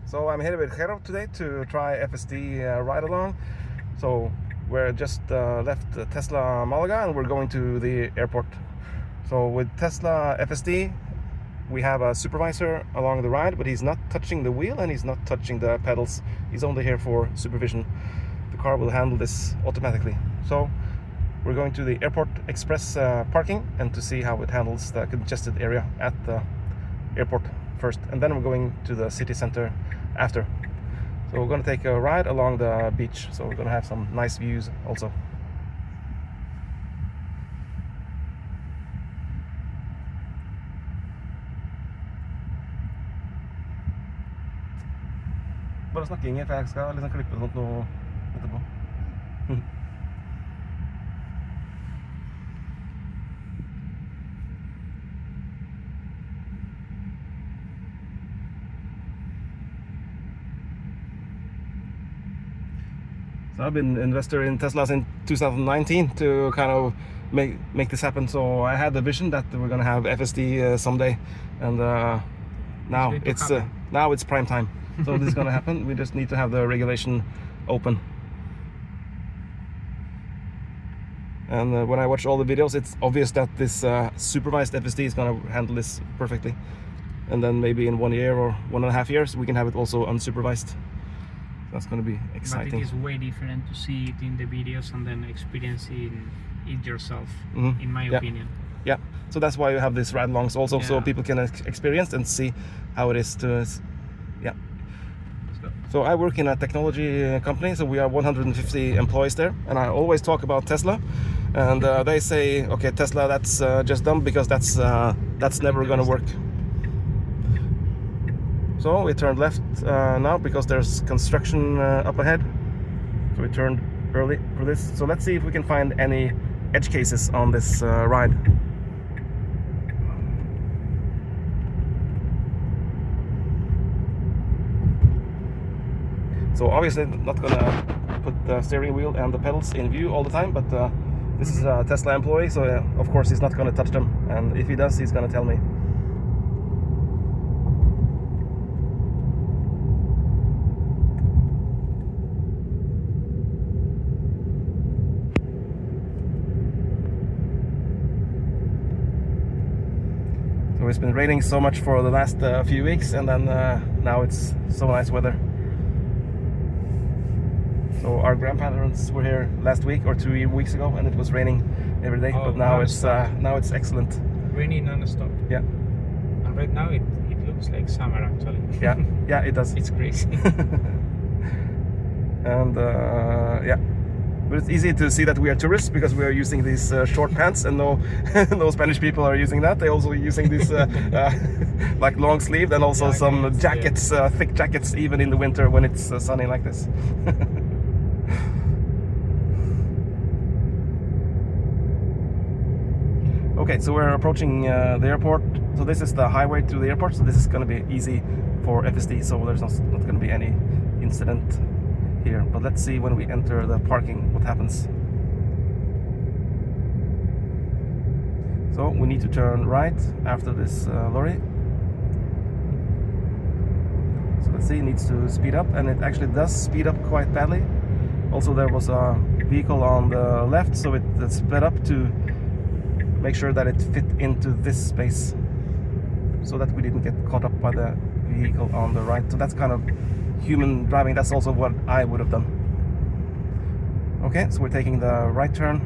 So I'm here with Hero today to try FSD ride along. So we're just left Tesla Malaga and we're going to the airport. So with Tesla FSD, we have a supervisor along the ride, but he's not touching the wheel and he's not touching the pedals. He's only here for supervision. The car will handle this automatically. So we're going to the airport express parking and to see how it handles the congested area at the airport first, and then we're going to the city center after. So we're going to take a ride along the beach, so we're going to have some nice views also. Bare snakk ingen, for jeg skal liksom klippe sånt noe etterpå. So I've been an investor in Tesla since 2019 to kind of make this happen. So I had the vision that we're going to have FSD someday, and now it's prime time. So this is going to happen. We just need to have the regulation open. And when I watch all the videos, it's obvious that this supervised FSD is going to handle this perfectly. And then maybe in 1 year or 1.5 years, we can have it also unsupervised. That's going to be exciting. But it is way different to see it in the videos and then experiencing it yourself, in my opinion. Yeah, so that's why you have these ride-alongs also, so people can experience and see how it is to, So I work in a technology company, so we are 150 employees there, and I always talk about Tesla, and they say, okay, Tesla, that's just dumb because that's never going to work. So we turned left now because there's construction up ahead. So we turned early for this. So let's see if we can find any edge cases on this ride. So obviously not gonna put the steering wheel and the pedals in view all the time, but this is a Tesla employee, so of course he's not gonna touch them. And if he does, he's gonna tell me. So it's been raining so much for the last few weeks, and then now it's so nice weather. So our grandparents were here last week or 2 weeks ago, and it was raining every day. But now it's excellent. Raining non-stop. Yeah. And right now it looks like summer actually. Yeah, it does. It's crazy. And but it's easy to see that we are tourists because we are using these short pants, and no Spanish people are using that. They're also using these like long sleeved, and also some jackets, thick jackets, even in the winter when it's sunny like this. Okay, so we're approaching the airport. So this is the highway to the airport, so this is going to be easy for FSD, so there's not going to be any incident here. But let's see when we enter the parking what happens. So we need to turn right after this lorry. So let's see, it needs to speed up, and it actually does speed up quite badly. Also there was a vehicle on the left, so it sped up to make sure that it fit into this space so that we didn't get caught up by the vehicle on the right. So that's kind of human driving. That's also what I would have done. Okay, so we're taking the right turn.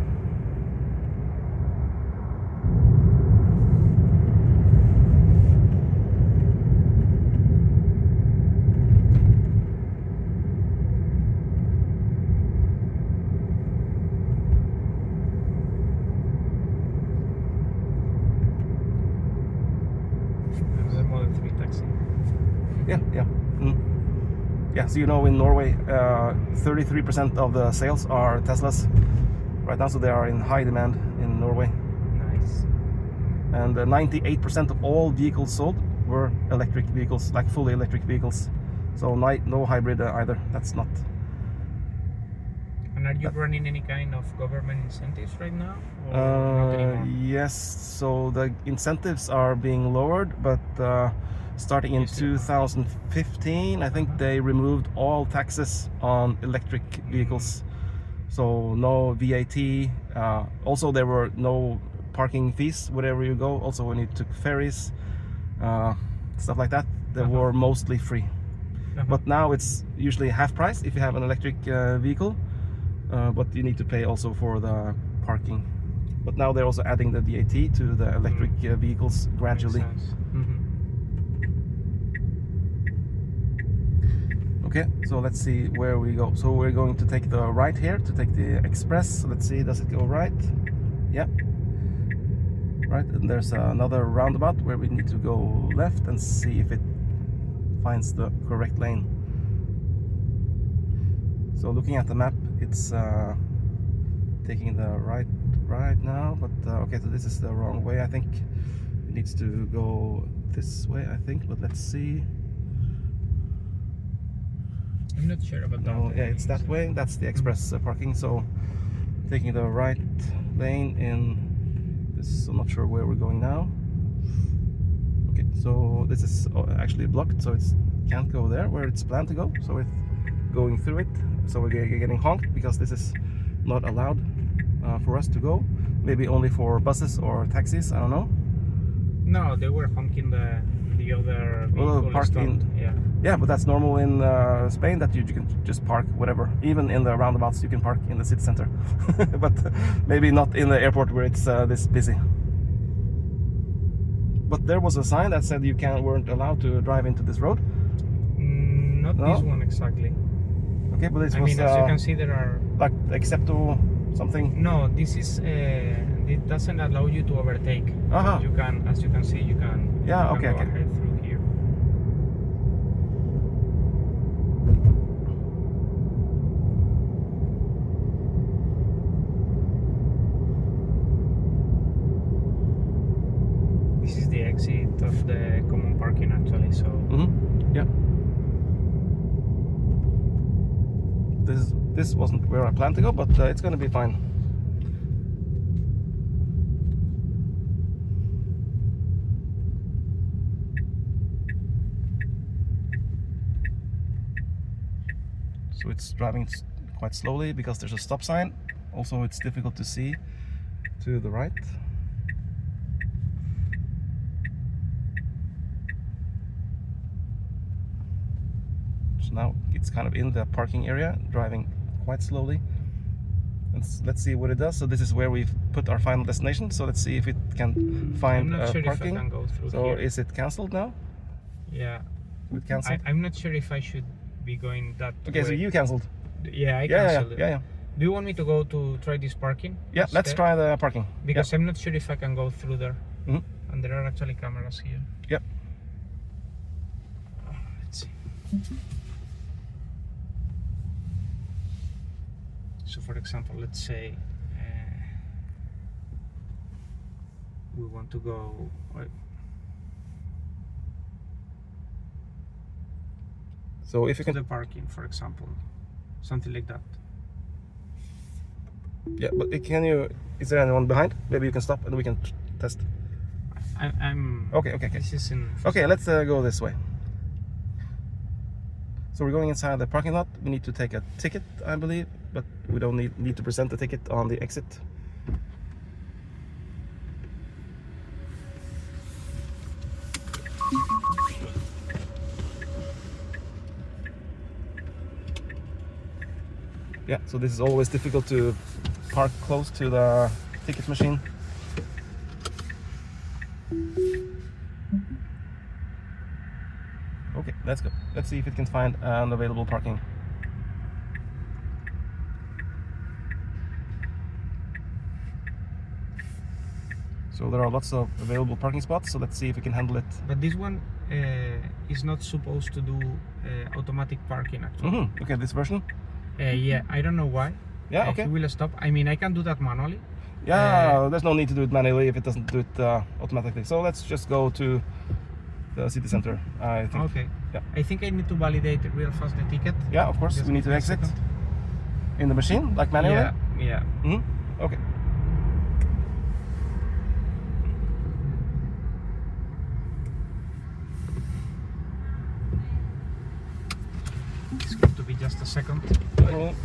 Yeah, so you know, in Norway, 33% of the sales are Teslas right now, so they are in high demand in Norway. Nice. And 98% of all vehicles sold were electric vehicles, like fully electric vehicles. So no hybrid either. That's not. And are you running any kind of government incentives right now? Or not anymore? Yes, so the incentives are being lowered, but starting in 2015, I think they removed all taxes on electric vehicles. So no VAT. Also, there were no parking fees wherever you go. Also, when you took ferries, stuff like that, they were mostly free. But now it's usually half price if you have an electric vehicle. But you need to pay also for the parking. But now they're also adding the VAT to the electric vehicles gradually. Okay, so let's see where we go. So we're going to take the right here to take the express. Let's see, does it go right? Yeah. Right, and there's another roundabout where we need to go left and see if it finds the correct lane. So looking at the map, it's taking the right now, but okay, so this is the wrong way. I think it needs to go this way, I think, but let's see. I'm not sure about that. No, yeah, it's that way. That's the express parking. So taking the right lane in this. I'm not sure where we're going now. Okay, so this is actually blocked, so it can't go there where it's planned to go. So it's going through it. So we're getting honked because this is not allowed for us to go. Maybe only for buses or taxis. I don't know. No, they were honking the other vehicle. Parking. Yeah, but that's normal in Spain, that you can just park whatever. Even in the roundabouts, you can park in the city center. But maybe not in the airport where it's this busy. But there was a sign that said you weren't allowed to drive into this road. Not this one exactly. Okay, but this I was. mean, as you can see, there are like acceptable something. No, this is. It doesn't allow you to overtake. You can, as you can see, you can. Yeah. You can okay. go ahead through here. This is the exit of the common parking, actually. So. Yeah. This wasn't where I planned to go, but it's gonna be fine. So it's driving quite slowly because there's a stop sign. Also, it's difficult to see to the right. So now it's kind of in the parking area, driving quite slowly. Let's see what it does. So this is where we've put our final destination. So let's see if it can find I'm not sure parking. if I can go through So here. is it cancelled now? Yeah. It cancelled? I'm not sure if I should be going that way. Okay, so you cancelled. Yeah, I cancelled it. Yeah. Do you want me to go to try this parking? Yeah, let's instead? try the parking. Because I'm not sure if I can go through there. Mhm. And there are actually cameras here. Yep. Let's see. So for example, let's say we want to go So if you to can, the parking, for example, something like that. yeah, but can you? Is there anyone behind? Maybe you can stop and we can test. I'm Okay. This is in. Okay, let's go this way. So we're going inside the parking lot. We need to take a ticket, I believe, but we don't need to present the ticket on the exit. Yeah, so this is always difficult to park close to the ticket machine. Okay, let's go. Let's see if it can find an available parking. So there are lots of available parking spots, so let's see if we can handle it. But this one is not supposed to do automatic parking, actually. Okay, this version? Yeah, I don't know why. Yeah, okay. He will stop. I mean, I can do that manually. Yeah, there's no need to do it manually if it doesn't do it automatically. So let's just go to the city center, I think. Okay. Yeah. I think I need to validate real fast the ticket. Yeah, of course. Just We need to give me a exit second. in the machine, like manually. Yeah. Okay. It's going to be just a second. Mhm.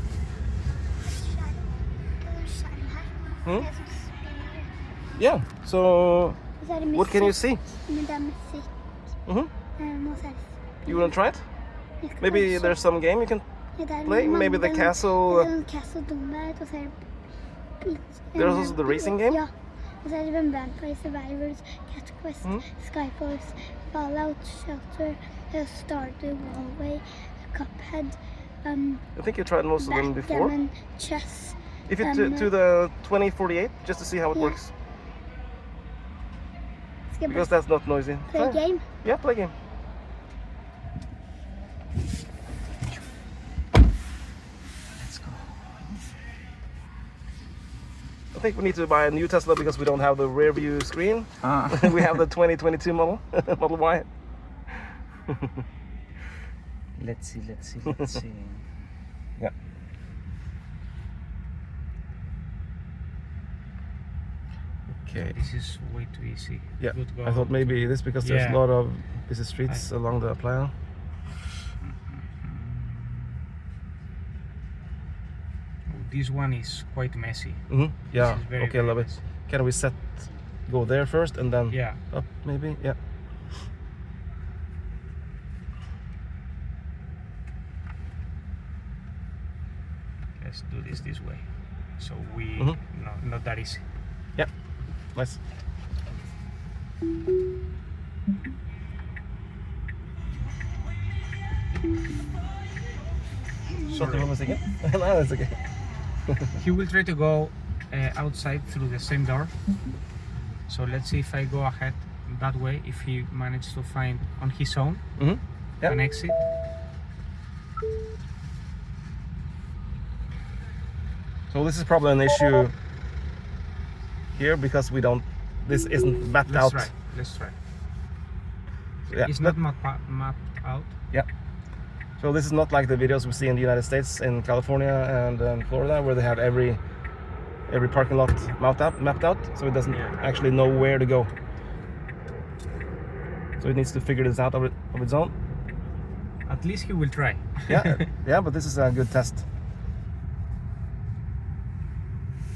Hmm? Yeah, so what can you see? Mhm. You want to try it? Maybe there's some game you can play? Maybe the castle. There's also the racing game? Ja. Og så er det Vampire Survivors, Cat Quest, Skyforce, Fallout Shelter, Stardew Valley, Cuphead, I think you tried most of them before. Backgammon, Chess. If you to the 2048, just to see how it works. Skal jeg Because bare that's not noisy. play Try. game? Yeah, play game. Let's go. I think we need to buy a new Tesla because we don't have the rear view screen. We have the 2022 model, Model Y. Let's see. Yeah. Okay. This is way too easy. Yeah. Could go I thought maybe this because there's a Yeah. lot of busy streets along the plan. This one is quite messy. Mm-hmm. Yeah. This is very, Okay, very love it. messy. Can we go there first and then Yeah. up maybe? Yeah. Let's do this way. So we not that easy. Yeah. Nice. Sorry. What was again? No, that's okay. He will try to go outside through the same door. So let's see if I go ahead that way, if he manages to find on his own Yeah. an exit. So this is probably an issue here because this isn't mapped out. Let's try. So, yeah. It's not mapped out. Yeah. So this is not like the videos we see in the United States, in California and Florida, where they have every parking lot mapped out, so it doesn't actually know where to go. So it needs to figure this out of its own. At least he will try. Yeah, but this is a good test.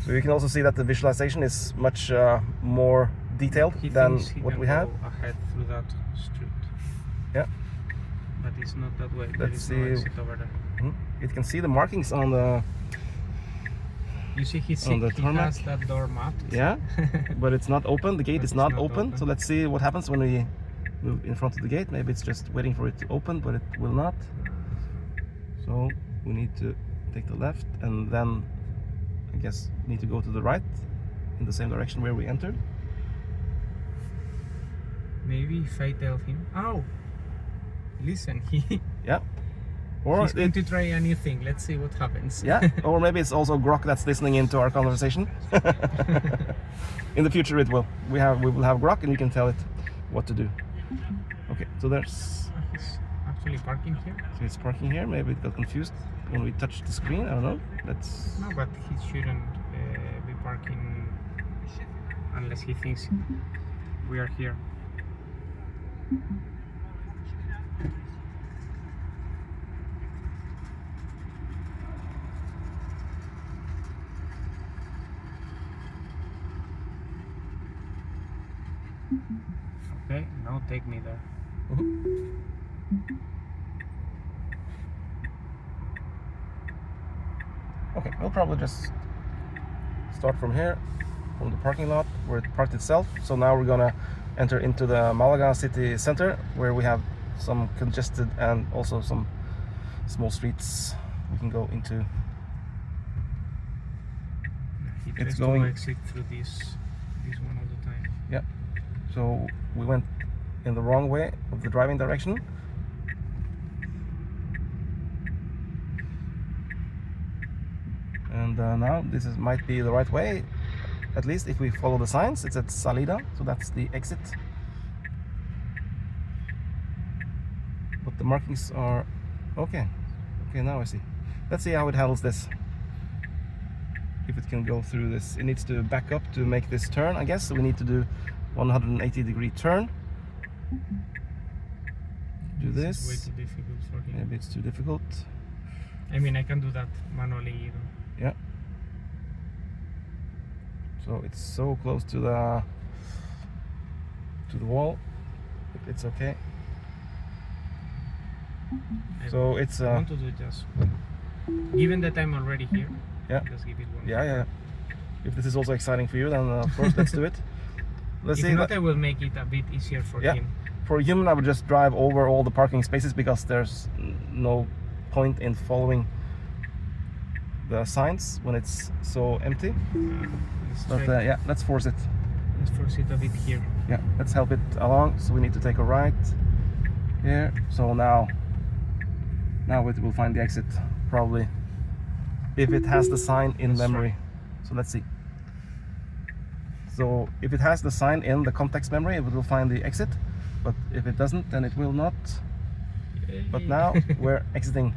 So you can also see that the visualization is much more detailed He than thinks he what can we have. go ahead through that street. Yeah. But it's not that way. There Let's is no see. exit over there. It can see the markings on the You see, he On the has tarmac. that door mapped. yeah, but it's not open. The gate But is it's not not open. open. So let's see what happens when we move in front of the gate. Maybe it's just waiting for it to open, but it will not. So we need to take the left, and then I guess we need to go to the right in the same direction where we entered. Maybe if I tell him, oh, listen, Yeah. Or he's going to try a new thing. Let's see what happens. yeah, or maybe it's also Grok that's listening into our conversation. In the future, it will. We will have Grok, and we can tell it what to do. Okay, so there's. He's actually parking here. So it's parking here. Maybe it got confused when we touched the screen. I don't know. Let's. No, but he shouldn't be parking unless he thinks we are here. Okay, now take me there. Okay, we'll probably just start from here, from the parking lot where it parked itself. So now we're gonna enter into the Malaga city center, where we have some congested and also some small streets we can go into. He It's tries going- to exit through this one all the time. Yeah. So we went in the wrong way of the driving direction. And now this might be the right way, at least if we follow the signs. It's at Salida, so that's the exit. But the markings are okay. Okay, now I see. Let's see how it handles this. If it can go through this. It needs to back up to make this turn, I guess. So we need to do 180-degree turn. do This is this. way too difficult for him. Maybe it's too difficult. I mean, I can do that manually even. Yeah. So it's so close to the wall. It's okay. So it's I want to do just given that I'm already here. Yeah. Just give it one. yeah. If this is also exciting for you, then of course let's do it. Let's If see. not, I will make it a bit easier for Yeah. him. For a human, I would just drive over all the parking spaces because there's no point in following the signs when it's so empty. Let's But try- yeah, let's force it. let's force it a bit here. Yeah, let's help it along. So we need to take a right here. So now it will find the exit probably if it has the sign in That's memory. right. So let's see. So if it has the sign in the context memory, it will find the exit. But if it doesn't, then it will not. But Yay. now we're exiting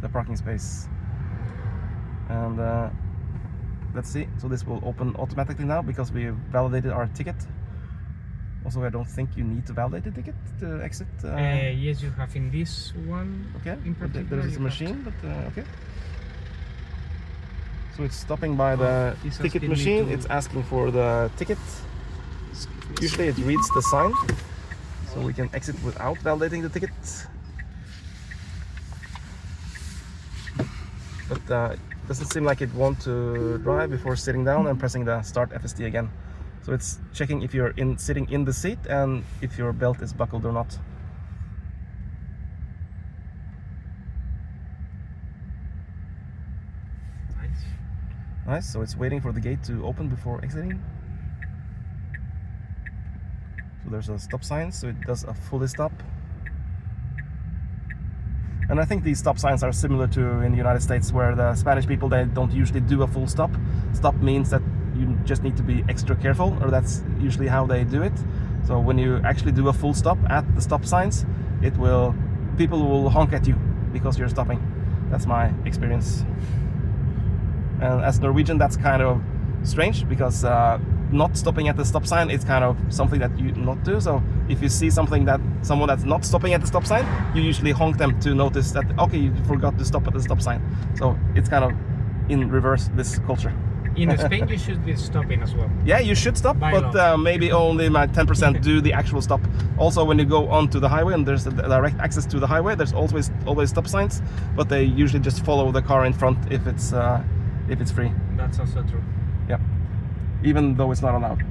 the parking space. And let's see. So this will open automatically now because we validated our ticket. Also, I don't think you need to validate the ticket to exit. Yes, you have in this one. Okay, In but particular, there is a you have- machine, but okay. So it's stopping by the he's ticket asking me machine. to- It's asking for the ticket. Excuse me. Usually it reads the sign, so we can exit without validating the ticket. But it doesn't seem like it wants to drive before sitting down and pressing the start FSD again. So it's checking if you're sitting in the seat and if your belt is buckled or not. Nice. Nice, so it's waiting for the gate to open before exiting. So there's a stop sign, so it does a fully stop. And I think these stop signs are similar to in the United States, where the Spanish people, they don't usually do a full stop. Stop means that you just need to be extra careful, or that's usually how they do it. So when you actually do a full stop at the stop signs, people will honk at you because you're stopping. That's my experience. And as Norwegian, that's kind of strange because not stopping at the stop sign is kind of something that you not do. So if you see someone that's not stopping at the stop sign, you usually honk them to notice that, okay, you forgot to stop at the stop sign. So it's kind of in reverse, this culture. In Spain, you should be stopping as well. Yeah, you should stop, By but law. maybe only my 10% do the actual stop. Also, when you go onto the highway and there's a direct access to the highway, there's always stop signs, but they usually just follow the car in front if it's free. That's also true. Yeah, even though it's not allowed.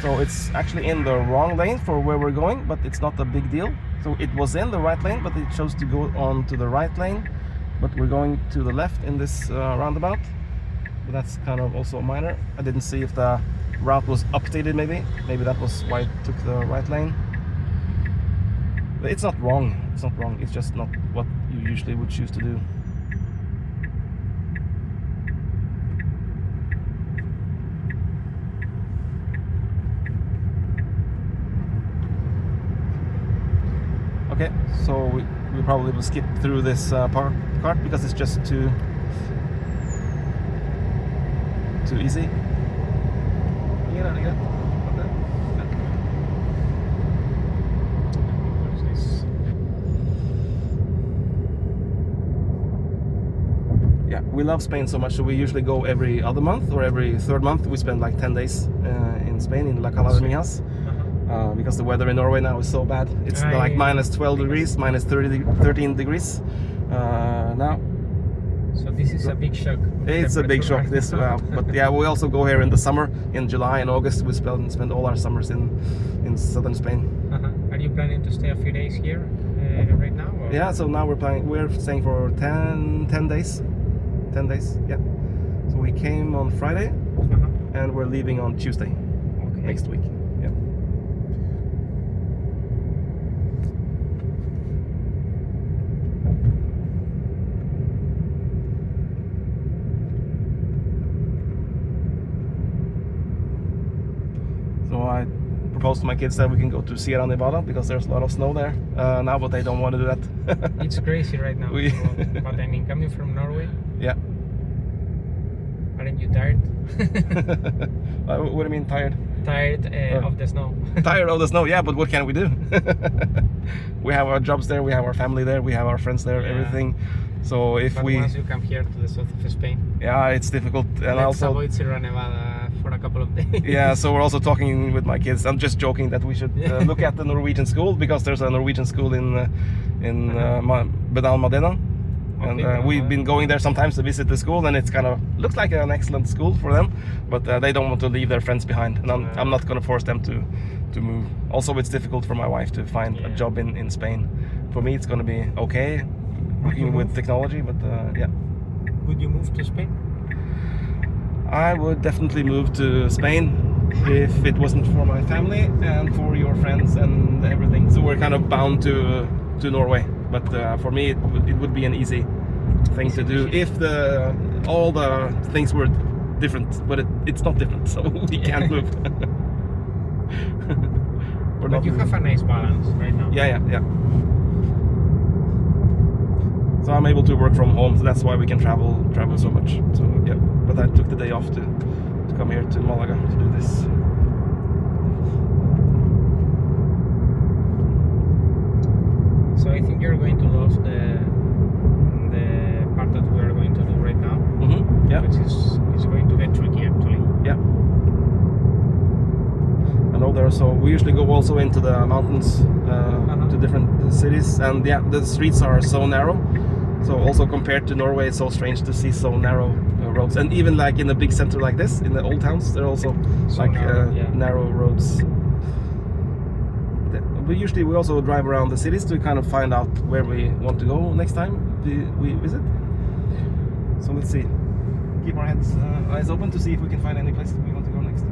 So it's actually in the wrong lane for where we're going, but it's not a big deal. So it was in the right lane, but it chose to go on to the right lane. But we're going to the left in this roundabout. But that's kind of also minor. I didn't see if the route was updated maybe. Maybe that was why it took the right lane. But it's not wrong. It's not wrong. It's just not what you usually would choose to do. Okay, so we probably will skip through this part because it's just too easy. Yeah, we love Spain so much, so we usually go every other month or every third month. We spend like 10 days in Spain, in La Cala de Mijas. Because the weather in Norway now is so bad. It's like minus 12 degrees, minus 13 degrees now. So this is a big shock. It's a big shock, Right this now. but yeah, we also go here in the summer, in July and August. We spend all our summers in southern Spain. Are you planning to stay a few days here right now? Or? Yeah, so now we're staying for 10 days. 10 days, yeah. So we came on Friday and we're leaving on Tuesday next week. Yeah. So I proposed to my kids that we can go to Sierra Nevada because there's a lot of snow there now, but they don't want to do that. It's crazy right now. We- But I mean, coming from Norway, Yeah. I Aren't you tired? What do you mean tired? Tired of the snow. Tired of the snow, yeah, but what can we do? We have our jobs there, we have our family there, we have our friends there, Yeah. everything. So if But we, once you come here to the south of Spain, yeah, it's difficult. And let's also, avoid Sierra Nevada for a couple of days. yeah, so we're also talking with my kids. I'm just joking that we should look at the Norwegian school, because there's a Norwegian school in Benalmadena. And we've been going there sometimes to visit the school, and it's kind of looks like an excellent school for them, but they don't want to leave their friends behind, and I'm not going to force them to move. Also, it's difficult for my wife to find a job in Spain. For me, it's going to be okay working with technology, but yeah. Would you move to Spain? I would definitely move to Spain if it wasn't for my family and for your friends and everything. So we're kind of bound to Norway. But for me, it would be an easy thing to do if all the things were different. But it's not different, so we can't move. But you have a nice balance right now. Yeah. So I'm able to work from home, so that's why we can travel so much. So yeah, but I took the day off to come here to Malaga to do this. So I think you're going to love the part that we are going to do right now. Mm-hmm. Yeah. Which is going to get tricky actually. Yeah. I know there. So we usually go also into the mountains to different cities, and yeah, the streets are so narrow. So also compared to Norway, it's so strange to see so narrow roads, and even like in a big center like this, in the old towns, there are also So like narrow, narrow roads. But usually we also drive around the cities to kind of find out where we want to go next time we visit. So let's see. Keep our eyes open to see if we can find any place we want to go next.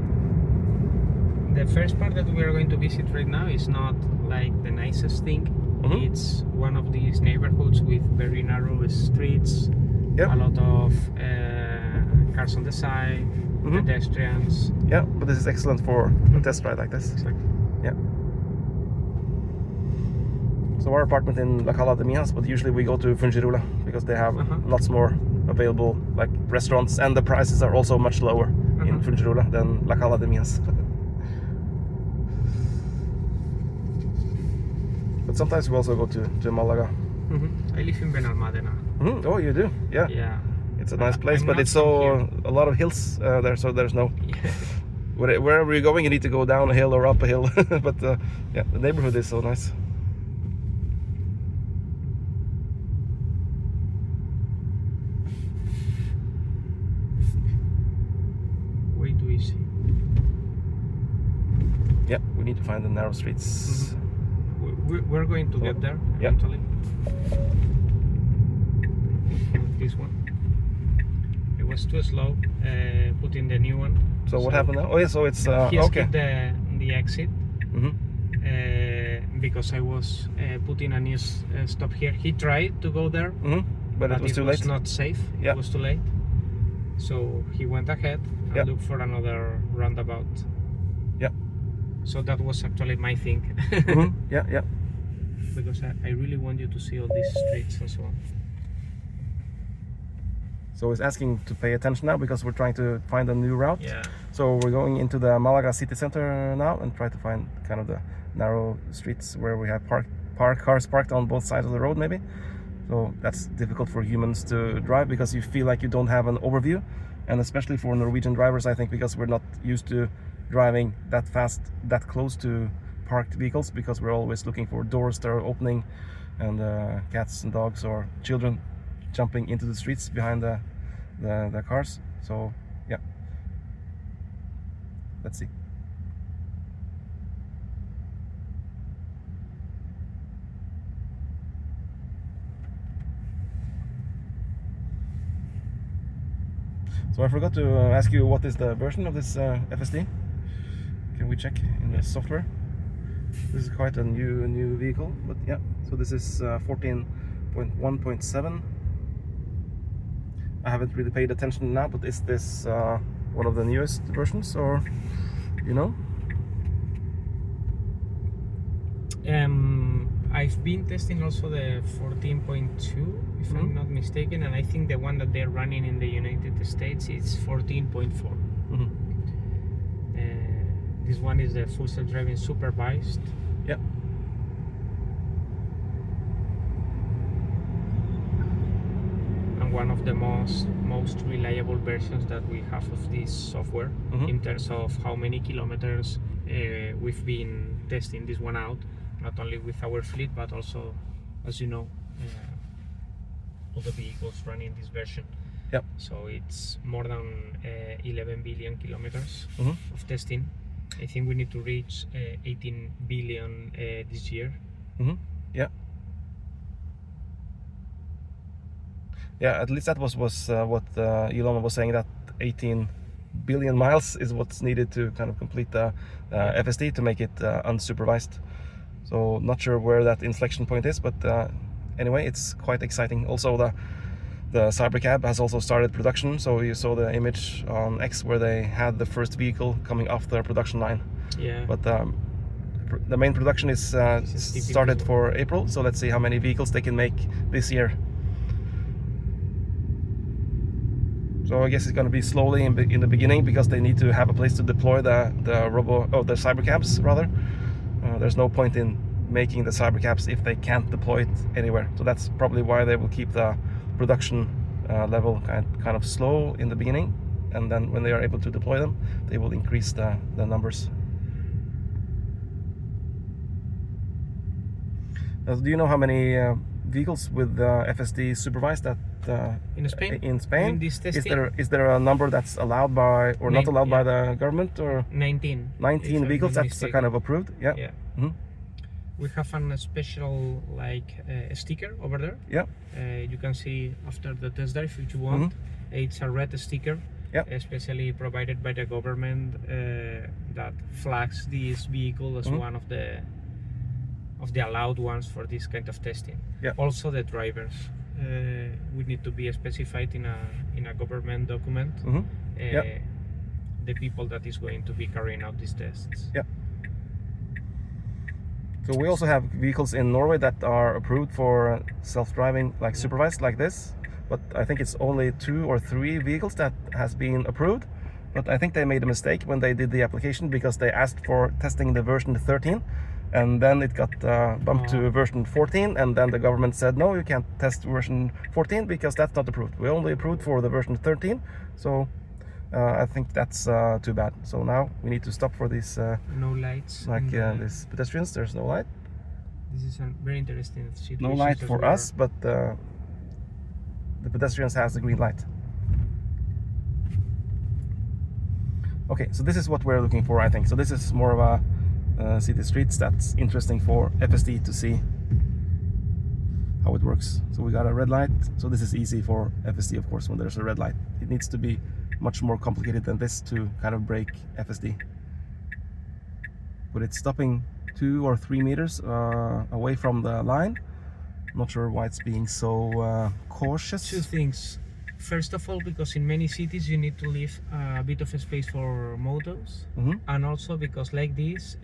The first part that we are going to visit right now is not like the nicest thing. Mm-hmm. It's one of these neighborhoods with very narrow streets, Yep. a lot of cars on the side, pedestrians. Yeah, but this is excellent for a test ride like this. Exactly. Yeah. So our apartment in La Cala de Mias, but usually we go to Fuengirola because they have lots more available like restaurants, and the prices are also much lower in Fuengirola than La Cala de Mias. But sometimes we also go to Malaga. I live in Benalmadena. Oh, you do? Yeah. Yeah. It's a nice place, I'm but not it's from so here. a lot of hills there, so there's no. Yeah. Wherever you're going, you need to go down a hill or up a hill. But yeah, the neighborhood is so nice. Way too easy. Yeah, we need to find the narrow streets. We're going to get there Yeah. eventually. With this one. It was too slow putting the new one. So what happened now? Oh yeah, so it's He okay. skipped the exit Mm-hmm. because I was putting a new stop here. He tried to go there, Mm-hmm. But it was too late. not safe. Yeah. It was too late. So he went ahead and Yeah. looked for another roundabout. Yeah. So that was actually my thing. Mm-hmm. Yeah. Because I really want you to see all these streets and so on. So he's asking to pay attention now because we're trying to find a new route. Yeah. So we're going into the Malaga city center now and try to find kind of the narrow streets where we have cars parked on both sides of the road maybe. So that's difficult for humans to drive because you feel like you don't have an overview, and especially for Norwegian drivers, I think, because we're not used to driving that fast, that close to parked vehicles, because we're always looking for doors that are opening and cats and dogs or children jumping into the streets behind the cars. So yeah, let's see. So I forgot to ask you, what is the version of this FSD? Can we check in the software? This is quite a new vehicle, but yeah. So this is 14.1.7. I haven't really paid attention now, but is this one of the newest versions, or you know? I've been testing also the 14.2, if I'm not mistaken, and I think the one that they're running in the United States is 14.4. This one is the full self-driving supervised. Yep. And one of the most reliable versions that we have of this software in terms of how many kilometers we've been testing this one out, not only with our fleet but also, as you know, all the vehicles running this version. Yep. So it's more than 11 billion kilometers of testing. I think we need to reach 18 billion this year. Yeah. Yeah, at least that was what Elon was saying, that 18 billion miles is what's needed to kind of complete the FSD to make it unsupervised. So not sure where that inflection point is, but anyway, it's quite exciting. Also, the Cybercab has also started production. So you saw the image on X where they had the first vehicle coming off the production line. Yeah. But the main production is started for April. So let's see how many vehicles they can make this year. So I guess it's going to be slowly in the beginning because they need to have a place to deploy the Cybercabs rather. There's no point in making the Cybercabs if they can't deploy it anywhere. So that's probably why they will keep the production level kind of slow in the beginning, and then when they are able to deploy them, they will increase the numbers. Do you know how many vehicles with FSD supervised that in Spain? In Spain, is there a number that's allowed by or not allowed by the government, or 19 vehicles that's kind of approved? Yeah. We have a special sticker over there. Yeah. You can see after the test drive if you want. It's a red sticker, especially provided by the government, that flags this vehicle as one of the allowed ones for this kind of testing. Yeah. Also the drivers would need to be specified in a government document. The people that is going to be carrying out these tests. Yeah. So we also have vehicles in Norway that are approved for self-driving, like supervised, like this. But I think it's only 2 or 3 vehicles that has been approved. But I think they made a mistake when they did the application, because they asked for testing the version 13, and then it got bumped to version 14, and then the government said, no, you can't test version 14 because that's not approved. We only approved for the version 13. So I think that's too bad. So now we need to stop for these no lights, like these pedestrians. There's no light. This is a very interesting situation. No light for us, but the pedestrians has the green light. Okay, so this is what we're looking for, I think. So this is more of a city streets that's interesting for FSD to see how it works. So we got a red light. So this is easy for FSD, of course, when there's a red light. It needs to be much more complicated than this to kind of break FSD. But it's stopping 2 or 3 meters away from the line. Not sure why it's being so cautious. 2 things. First of all, because in many cities you need to leave a bit of a space for motos, and also because like this,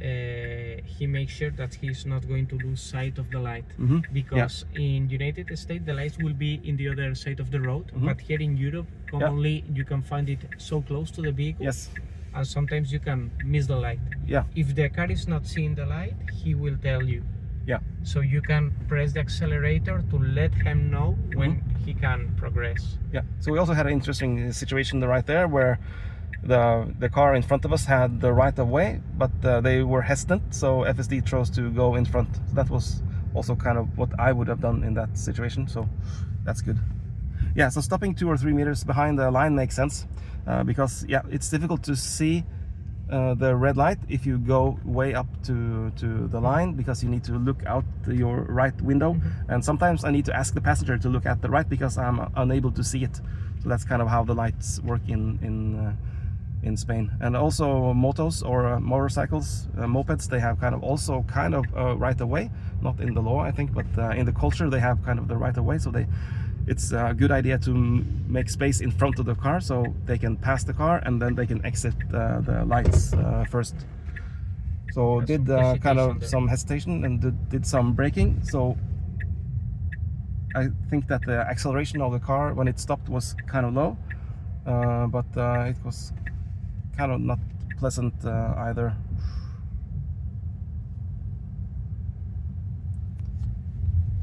he makes sure that he's not going to lose sight of the light. Because in United States the lights will be in the other side of the road, but here in Europe, commonly you can find it so close to the vehicle. Yes. And sometimes you can miss the light. Yeah. If the car is not seeing the light, he will tell you. Yeah. So you can press the accelerator to let him know when he can progress. Yeah. So we also had an interesting situation right there where the car in front of us had the right of way, but they were hesitant, so FSD chose to go in front. So that was also kind of what I would have done in that situation. So that's good. Yeah. So stopping 2 or 3 meters behind the line makes sense because it's difficult to see the red light if you go way up to the line, because you need to look out your right window, and sometimes I need to ask the passenger to look at the right because I'm unable to see it. So that's kind of how the lights work in Spain. And also motos or motorcycles, mopeds, they have kind of right of way, not in the law I think, but in the culture they have kind of the right of way. So it's a good idea to make space in front of the car so they can pass the car and then they can exit the lights first. So Has did some kind hesitation of there. some hesitation and did some braking. So I think that the acceleration of the car when it stopped was kind of low, but it was kind of not pleasant either.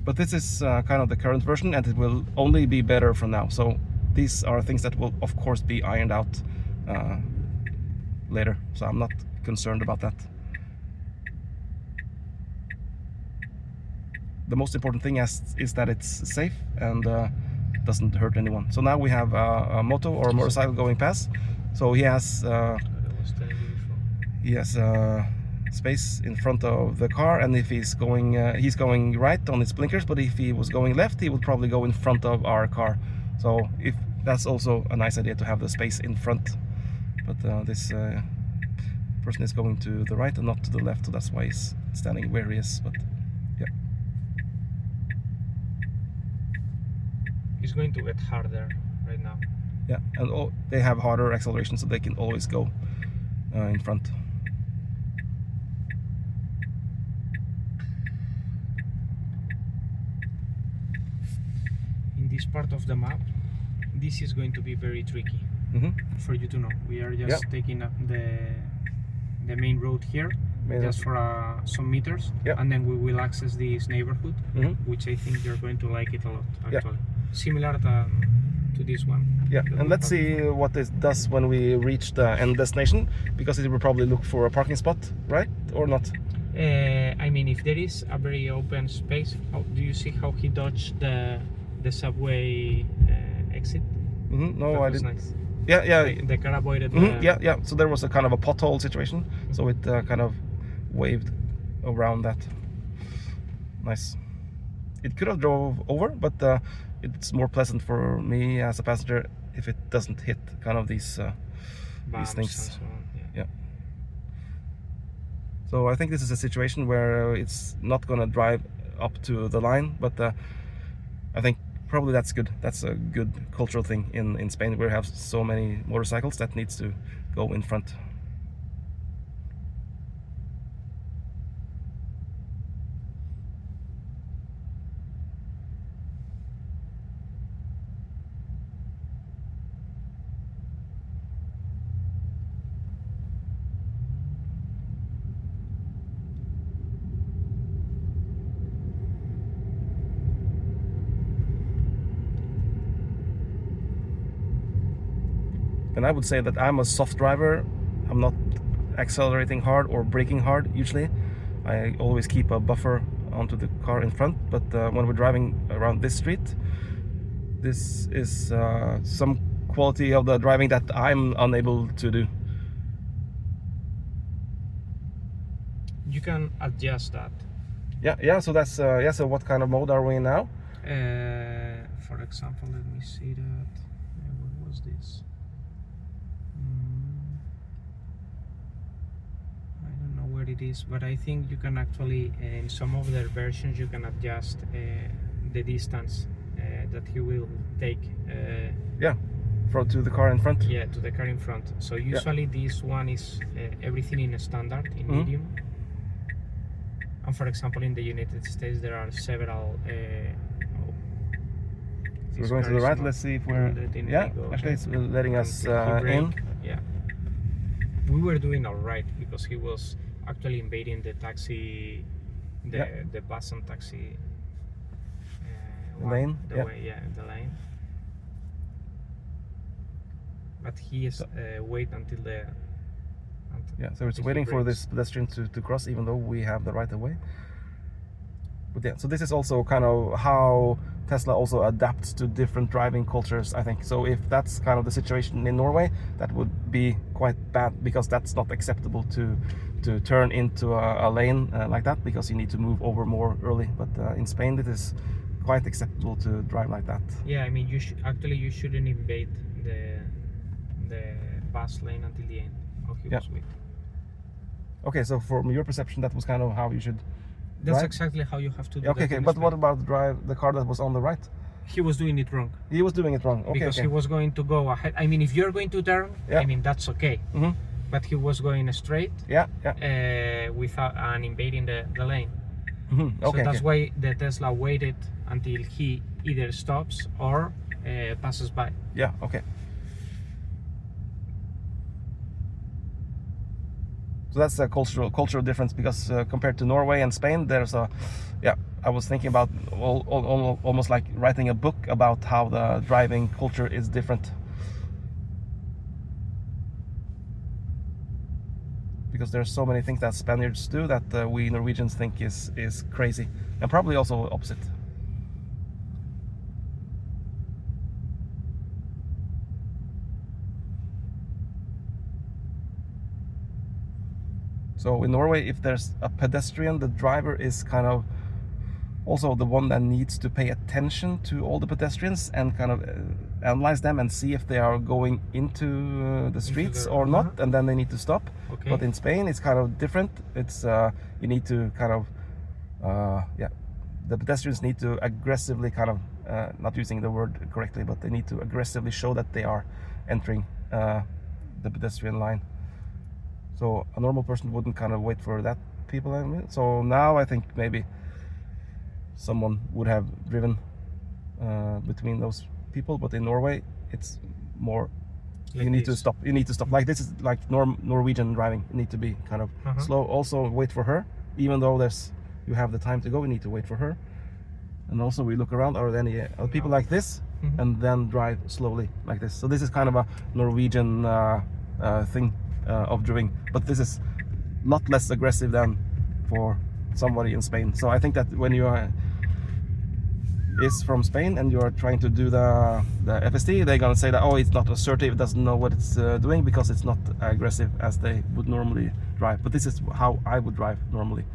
But this is kind of the current version, and it will only be better from now. So these are things that will of course be ironed out later, so I'm not concerned about that. The most important thing is that it's safe and doesn't hurt anyone. So now we have a moto or a motorcycle going past, so he has space in front of the car, and if he's going right on his blinkers, but if he was going left, he would probably go in front of our car. So if that's also a nice idea to have the space in front, but this person is going to the right and not to the left, so that's why he's standing where he is. But yeah, It's going to get harder right now. yeah, and they have harder acceleration, so they can always go in front. In this part of the map, this is going to be very tricky for you to know. We are just taking up the main road here, just for some meters, and then we will access this neighborhood, which I think you're going to like it a lot, actually. Similar to this one. Yeah, and let's see what this does when we reach the end destination, because it will probably look for a parking spot, right? Or not? I mean, if there is a very open space, do you see how he dodged the subway exit? No, that I was didn't. Nice. Yeah. The car avoided. Yeah. So there was a kind of a pothole situation, so it kind of waved around that. Nice. It could have drove over, but it's more pleasant for me as a passenger if it doesn't hit kind of these things. So on, yeah. So I think this is a situation where it's not gonna drive up to the line, but I think probably that's good. That's a good cultural thing in Spain, where we have so many motorcycles that needs to go in front. And I would say that I'm a soft driver. I'm not accelerating hard or braking hard usually. I always keep a buffer onto the car in front, but when we're driving around this street, this is some quality of the driving that I'm unable to do. You can adjust that. Yeah. So that's so what kind of mode are we in now? For example, let me see that. What was this? I don't know where it is, but I think you can actually, in some of their versions, you can adjust the distance that he will take. To the car in front. Yeah, to the car in front. So usually this one is everything in a standard, in medium. And for example, in the United States, there are several. So we're going to the right. Let's see if we're. Actually, it's letting us in. Yeah. We were doing all right because he was actually invading the taxi, the bus and taxi lane. The lane. But he is wait until the. So it's waiting for this pedestrian to cross, even though we have the right of way. But so this is also kind of how Tesla also adapts to different driving cultures, I think. So if that's kind of the situation in Norway, that would be quite bad, because that's not acceptable to turn into a lane like that, because you need to move over more early. But in Spain, it is quite acceptable to drive like that. Yeah, I mean, you shouldn't invade the bus lane until the end. He was waiting. Okay, so from your perception, that was kind of how you should. That's exactly how you have to do. Okay, but what about the car that was on the right? He was doing it wrong. He was doing it wrong. Okay, because he was going to go ahead. I mean, if you're going to turn, I mean, that's okay. but he was going straight. Yeah. Without and invading the lane. Mm-hmm. Okay. So that's okay. why the Tesla waited until he either stops or passes by. Yeah. Okay. So that's a cultural difference, because compared to Norway and Spain, there's a, yeah. I was thinking about almost like writing a book about how the driving culture is different. Because there's so many things that Spaniards do that we Norwegians think is crazy, and probably also opposite. So in Norway, if there's a pedestrian, the driver is kind of also the one that needs to pay attention to all the pedestrians and kind of analyze them and see if they are going into the streets or not, and then they need to stop. Okay. But in Spain, it's kind of different. It's you need to kind of the pedestrians need to aggressively kind of not using the word correctly, but they need to aggressively show that they are entering the pedestrian line. So a normal person wouldn't kind of wait for that people. So now I think maybe someone would have driven between those people, but in Norway it's more like you need to stop. You need to stop. Like this is like Norwegian driving. You need to be kind of slow. Also wait for her, even though you have the time to go. You need to wait for her, and also we look around. Are there any other people like this? And then drive slowly like this. So this is kind of a Norwegian thing of driving, but this is a lot less aggressive than for somebody in Spain. So I think that when you is from Spain and you're trying to do the FSD, they're gonna say that, oh, it's not assertive, it doesn't know what it's doing, because it's not aggressive as they would normally drive. But this is how I would drive normally.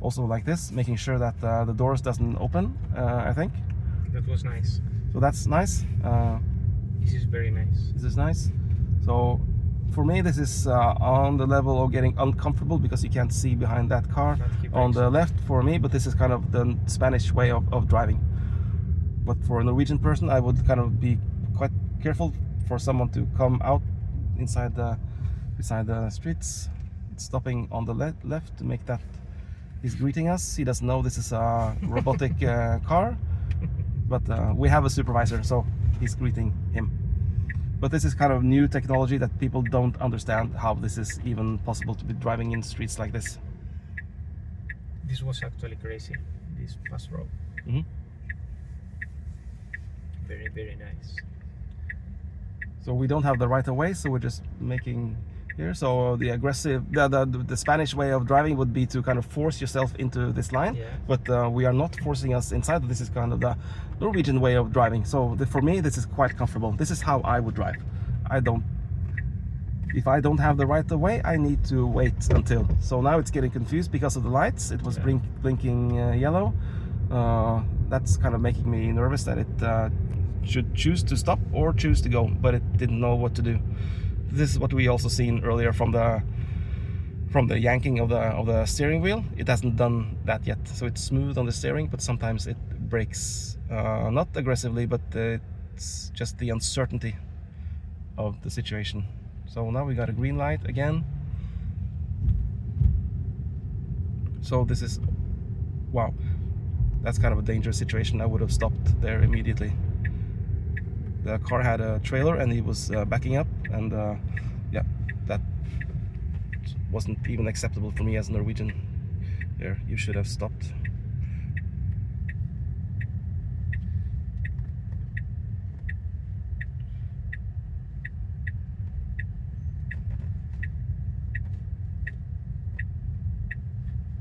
Also like this, making sure that the doors doesn't open, I think. That was nice. So that's nice. This is very nice. This is nice. So for me, this is on the level of getting uncomfortable, because you can't see behind that car on the left for me, but this is kind of the Spanish way of driving. But for a Norwegian person, I would kind of be quite careful for someone to come out beside the streets. It's stopping on the left to make that he's greeting us. He doesn't know this is a robotic car, but we have a supervisor, so he's greeting him. But this is kind of new technology that people don't understand how this is even possible to be driving in streets like this. This was actually crazy, this fast road. Very, very nice. So we don't have the right of way, so we're just making here. So the aggressive, the Spanish way of driving would be to kind of force yourself into this line, but we are not forcing us inside. This is kind of the Norwegian way of driving. So for me, this is quite comfortable. This is how I would drive. If I don't have the right of way, I need to wait until. So now it's getting confused because of the lights. It was blinking yellow. That's kind of making me nervous that it should choose to stop or choose to go, but it didn't know what to do. This is what we also seen earlier from the yanking of the steering wheel. It hasn't done that yet, so it's smooth on the steering, but sometimes it brakes not aggressively, but it's just the uncertainty of the situation. So now we got a green light again. So this is, wow, that's kind of a dangerous situation. I would have stopped there immediately. The car had a trailer and he was backing up, and yeah, that wasn't even acceptable for me as a Norwegian. There, you should have stopped.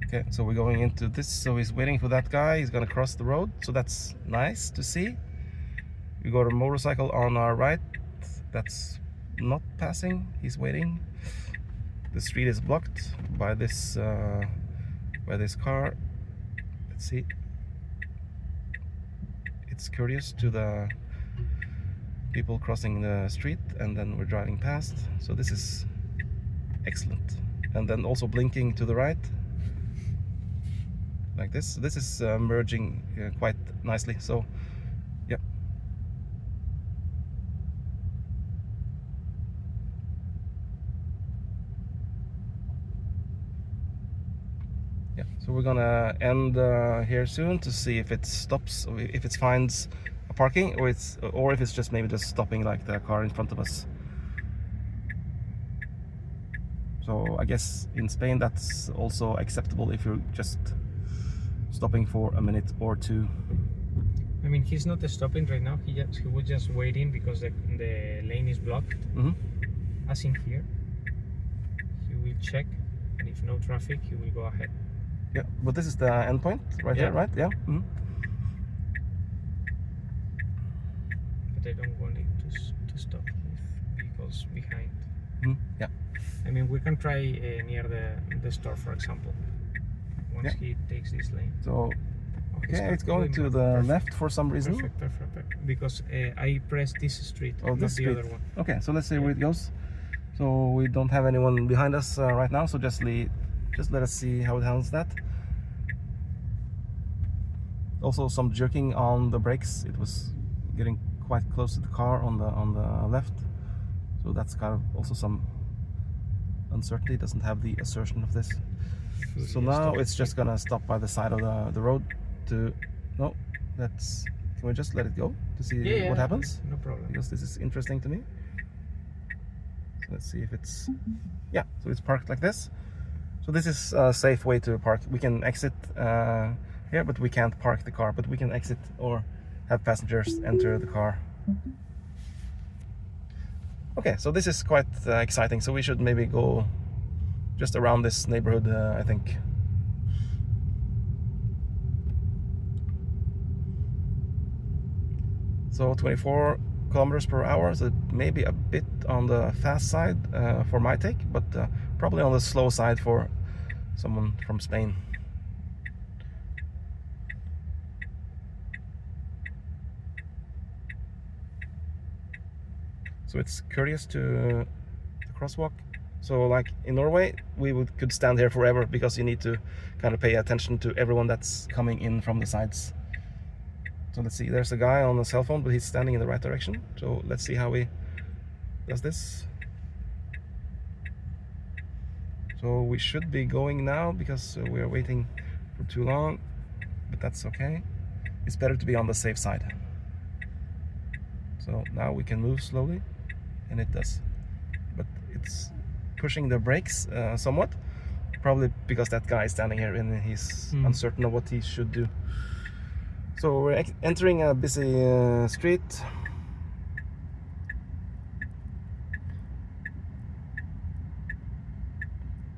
Okay, so we're going into this, so he's waiting for that guy. He's gonna cross the road, so that's nice to see. We got a motorcycle on our right that's not passing. He's waiting. The street is blocked by this car. Let's see. It's Courteous to the people crossing the street, and then we're driving past. So this is excellent. And then also blinking to the right, like this. This is merging quite nicely. So yeah. So we're gonna end here soon to see if it stops, or if it finds a parking, or if it's just maybe just stopping like the car in front of us. So I guess in Spain that's also acceptable if you're just stopping for a minute or two. I mean, he's not stopping right now. He was just waiting because the lane is blocked. As in here, he will check, and if no traffic, he will go ahead. Yeah, but this is the end point right here, right? Yeah. But I don't want it to stop with vehicles behind. Yeah. I mean, we can try near the store, for example, once he takes this lane. So, okay, it's going to the left for some reason. Perfect. Because I pressed this street, not this the street. other one. Okay, so let's see where it goes. So we don't have anyone behind us right now, so just let us see how it handles that. Also some jerking on the brakes. It was getting quite close to the car on the left, so that's kind of also some uncertainty. It doesn't have the assertion of this. So now it's just gonna stop by the side of the road to no. Can we just let it go to see what happens? No problem. Because this is interesting to me. So let's see if it's so it's parked like this. So this is a safe way to park. We can exit here, but we can't park the car, but we can exit or have passengers enter the car. Okay, so this is quite exciting. So we should maybe go just around this neighborhood, I think. So 24 kilometers per hour, so maybe a bit on the fast side for my take, but probably on the slow side for someone from Spain. So it's Courteous to the crosswalk. So like in Norway, we could stand here forever because you need to kind of pay attention to everyone that's coming in from the sides. So let's see, there's a guy on a cell phone, but he's standing in the right direction. So let's see how he does this. So we should be going now because we are waiting for too long, but that's okay. It's better to be on the safe side. So now we can move slowly, and it does. But it's pushing the brakes somewhat, probably because that guy is standing here and he's uncertain of what he should do. So we're entering a busy street.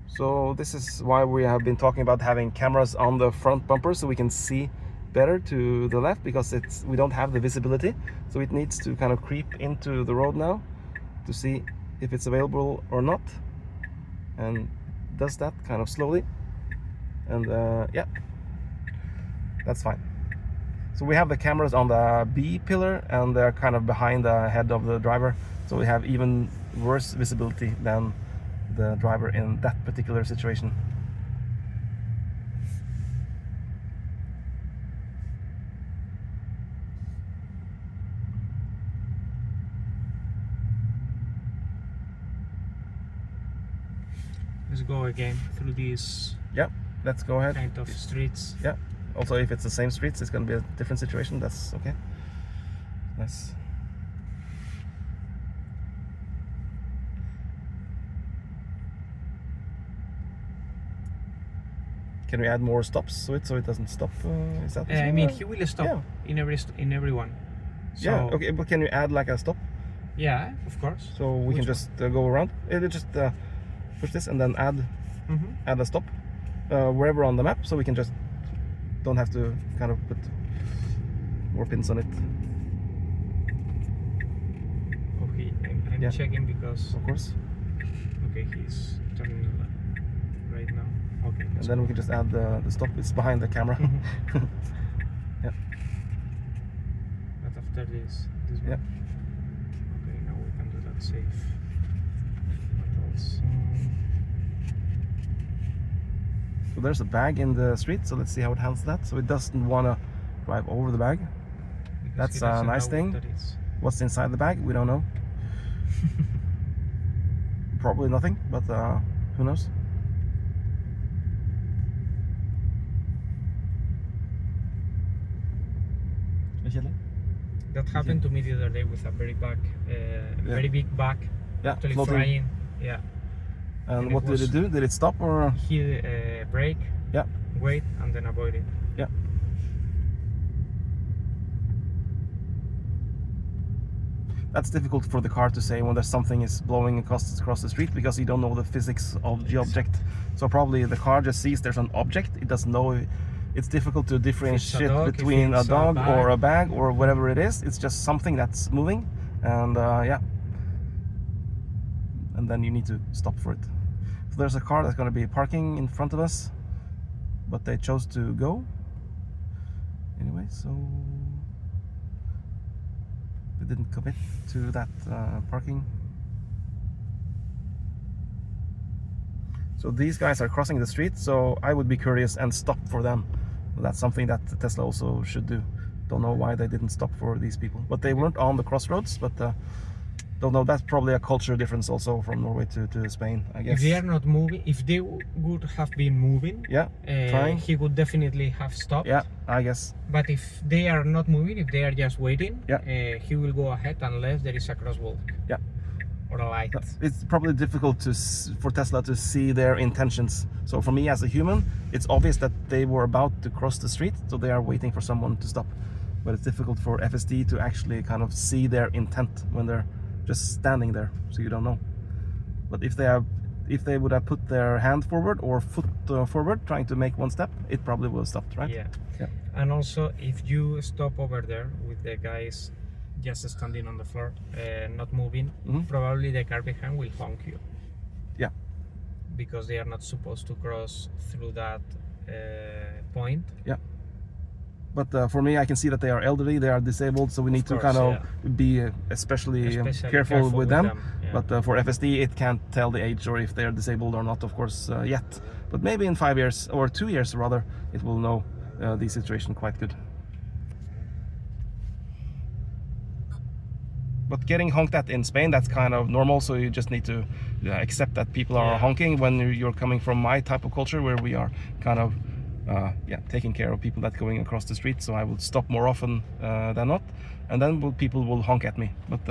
So this is why we have been talking about having cameras on the front bumper, so we can see better to the left, because we don't have the visibility. So it needs to kind of creep into the road now to see if it's available or not, and does that kind of slowly, and yeah, that's fine. So we have the cameras on the B pillar, and they're kind of behind the head of the driver, so we have even worse visibility than the driver in that particular situation. Let's go again through these Let's go ahead. kind of streets. Yeah, also if it's the same streets, it's going to be a different situation. That's okay. Nice. Can we add more stops to it so it doesn't stop? Is that I mean, he will stop in every one. So, yeah, okay, but can you add like a stop? Yeah, of course. So we can just go around. Just push this and then add a stop wherever on the map, so we can just don't have to kind of put more pins on it. Okay, I'm checking because of course. Okay, he's turning right now. Okay, and then we can just add the stop. It's behind the camera. Yeah. But after this one. Okay, now we can do that safe. But also... So there's a bag in the street, so let's see how it handles that. So it doesn't want to drive over the bag. That's a nice thing. What's inside the bag, we don't know. Probably nothing, but who knows? That happened to me the other day with a very big bug, Yeah, actually floating. flying. Yeah. And what did it do? Did it stop or? He brake, Yeah. wait, and then avoid it. Yeah. That's difficult for the car to say when there's something is blowing across the street because you don't know the physics of the object. So probably the car just sees there's an object. It doesn't know. It's difficult to differentiate between a dog or a bag or whatever it is. It's just something that's moving, and yeah. And then you need to stop for it. So there's a car that's going to be parking in front of us, but they chose to go. Anyway, so they didn't commit to that parking. So these guys are crossing the street, so I would be curious and stop for them. That's something that Tesla also should do. Don't know why they didn't stop for these people, but they weren't on the crossroads. But don't know. That's probably a culture difference also from Norway to Spain, I guess. If they are not moving, if they would have been moving, yeah, trying, he would definitely have stopped. Yeah, I guess. But if they are not moving, if they are just waiting, yeah, he will go ahead unless there is a crosswalk. Yeah. Or a light. It's probably difficult for Tesla to see their intentions. So for me as a human, it's obvious that they were about to cross the street, so they are waiting for someone to stop. But it's difficult for FSD to actually kind of see their intent when they're just standing there, so you don't know. But if they would have put their hand forward or foot forward, trying to make one step, it probably would have stopped, right? Yeah. Yeah. And also, if you stop over there with the guys just standing on the floor, not moving, probably the car behind will honk you. Yeah. Because they are not supposed to cross through that point. Yeah. But for me, I can see that they are elderly, they are disabled, so we need to kind of be especially careful with them. Yeah. But for FSD, it can't tell the age or if they are disabled or not, of course, yet. But maybe in 5 years, or 2 years rather, it will know the situation quite good. But getting honked at in Spain, that's kind of normal, so you just need to accept that people are honking when you're coming from my type of culture, where we are kind of taking care of people that going across the street. So I will stop more often than not, and then people will honk at me. But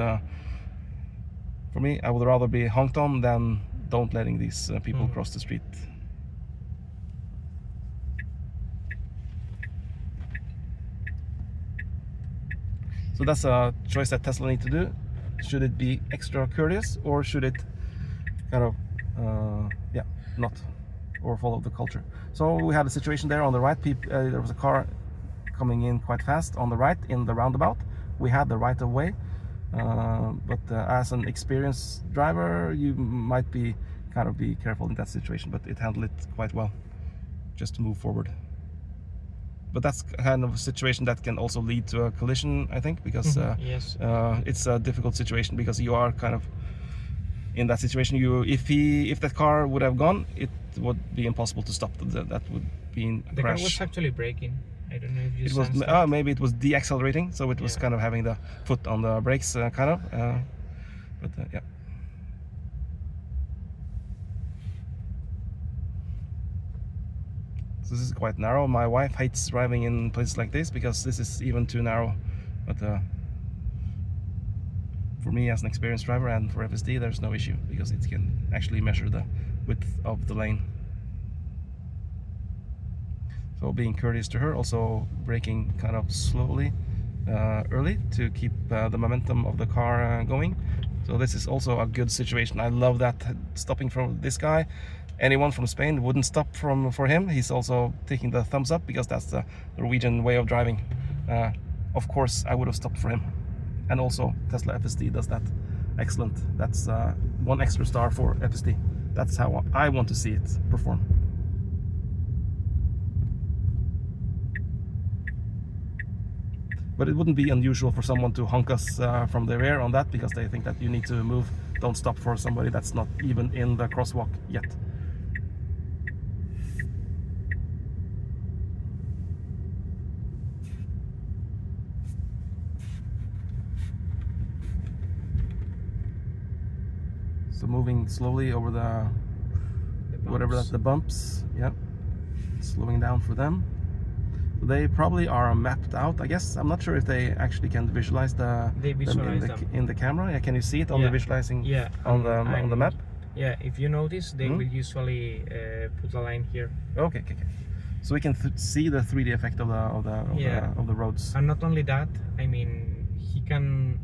for me, I would rather be honked on than don't letting these people cross the street. So that's a choice that Tesla need to do. Should it be extra courteous, or should it kind of not, or follow the culture? So we had a situation there on the right. There was a car coming in quite fast on the right in the roundabout. We had the right of way, but as an experienced driver, you might be careful in that situation. But it handled it quite well, just to move forward. But that's kind of a situation that can also lead to a collision, I think, because it's a difficult situation, because you are kind of in that situation. If that car would have gone, it would be impossible to stop. That would be a crash. The car was actually braking. I don't know if you sensed that. Maybe it was de-accelerating, so it was kind of having the foot on the brakes, kind of. But yeah. So this is quite narrow. My wife hates driving in places like this because this is even too narrow. But for me as an experienced driver and for FSD, there's no issue because it can actually measure the width of the lane. So being courteous to her, also braking kind of slowly early to keep the momentum of the car going. So this is also a good situation. I love that, stopping from this guy. Anyone from Spain wouldn't stop for him. He's also taking the thumbs up because that's the Norwegian way of driving. Of course, I would have stopped for him. And also Tesla FSD does that. Excellent. That's 1 extra star for FSD. That's how I want to see it perform. But it wouldn't be unusual for someone to honk us from the rear on that, because they think that you need to move. Don't stop for somebody that's not even in the crosswalk yet. So moving slowly over the whatever that's the bumps, yeah, slowing down for them. They probably are mapped out, I guess. I'm not sure if they actually can visualize them in the camera. Yeah, can you see it on the visualizing on the map? Yeah, if you notice, they will usually put a line here. Okay. So we can see the 3D effect of the roads. And not only that, I mean, he can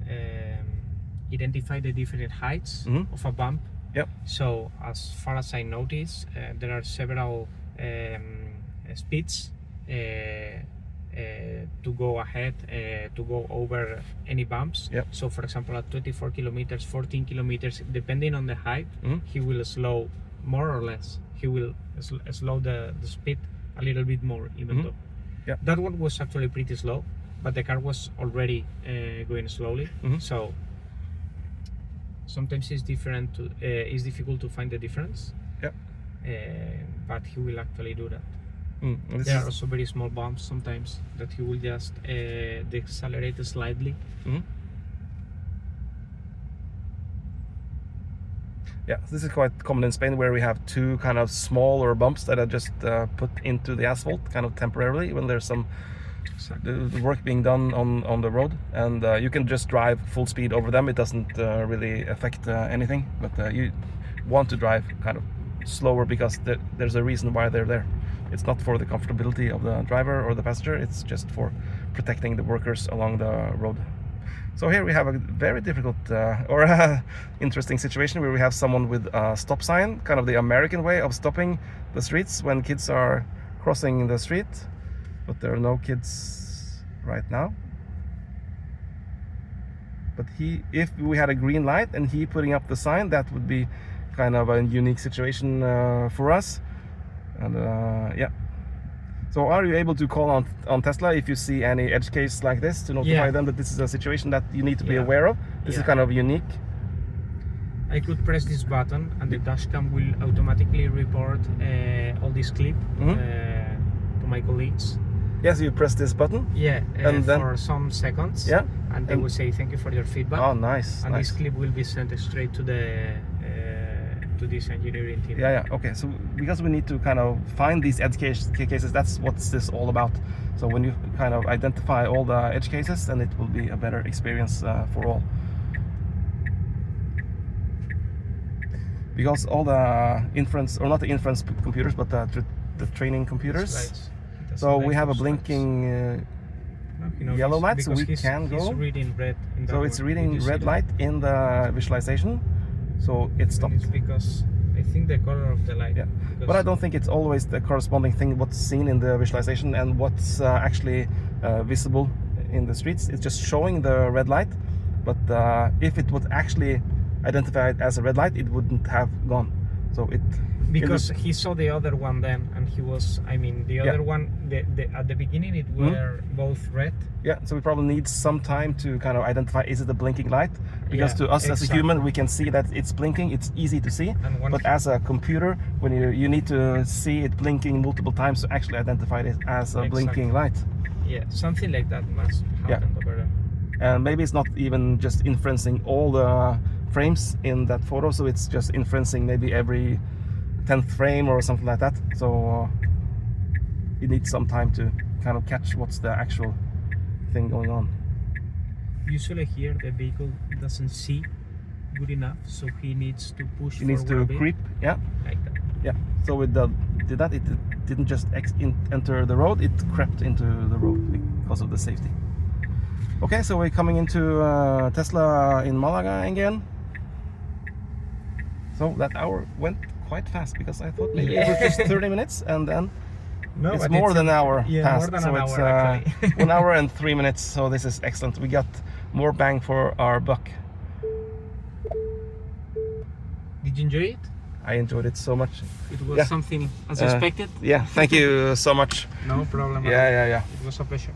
identify the different heights of a bump. Yep. So as far as I notice, there are several speeds to go ahead, to go over any bumps. Yep. So for example, at 24 kilometers, 14 kilometers, depending on the height, he will slow more or less. He will slow the speed a little bit more, even though. Yeah. That one was actually pretty slow, but the car was already going slowly. So sometimes it's difficult to find the difference. Yep. But he will actually do that. There are also very small bumps sometimes that he will just decelerate slightly. Yeah, this is quite common in Spain, where we have two kind of smaller bumps that are just put into the asphalt kind of temporarily when there's some the work being done on the road, and you can just drive full speed over them. It doesn't really affect anything, but you want to drive kind of slower because there's a reason why they're there. It's not for the comfortability of the driver or the passenger, it's just for protecting the workers along the road. So here we have a very difficult interesting situation where we have someone with a stop sign, kind of the American way of stopping the streets when kids are crossing the street, but there are no kids right now. But if we had a green light and he putting up the sign, that would be kind of a unique situation for us. And yeah. So are you able to call on Tesla if you see any edge case like this to notify them that this is a situation that you need to be aware of? This is kind of unique. I could press this button and the dashcam will automatically report all this clip to my colleagues. Yes, you press this button. Yeah, and then, for some seconds. Yeah. And they will say thank you for your feedback. Oh, nice. And this clip will be sent straight to the to this engineering team. Yeah. Okay. So because we need to kind of find these edge cases, that's what this all about. So when you kind of identify all the edge cases, then it will be a better experience for all. Because all the inference, or not the inference computers, but the training computers. So we have a blinking yellow light, so we can go. It's reading red. So it's reading red light in the visualization. So it stopped. It's because I think the color of the light. Yeah, but I don't think it's always the corresponding thing what's seen in the visualization and what's actually visible in the streets. It's just showing the red light, but if it was actually identified as a red light, it wouldn't have gone. So it because he saw the other one then, and he was, I mean, the other one, at the beginning it were both red. Yeah, so we probably need some time to kind of identify, is it a blinking light? Because to us as a human, we can see that it's blinking, it's easy to see. But as a computer, when you need to see it blinking multiple times to actually identify it as a blinking light. Yeah, something like that must happen over there. And maybe it's not even just inferencing all the frames in that photo, so it's just inferencing maybe every 10th frame or something like that. So you need some time to kind of catch what's the actual thing going on. Usually here the vehicle doesn't see good enough, so he needs to push. He needs to creep, like that. Yeah. So with did that, it didn't just enter the road; it crept into the road because of the safety. Okay, so we're coming into Tesla in Malaga again. So that hour went quite fast because I thought maybe it was just 30 minutes, and then it's more than an hour past. More than so an it's hour, 1 hour and 3 minutes. So this is excellent. We got more bang for our buck. Did you enjoy it? I enjoyed it so much. It was something as expected. Yeah, thank you so much. No problem. Yeah. It was a pleasure.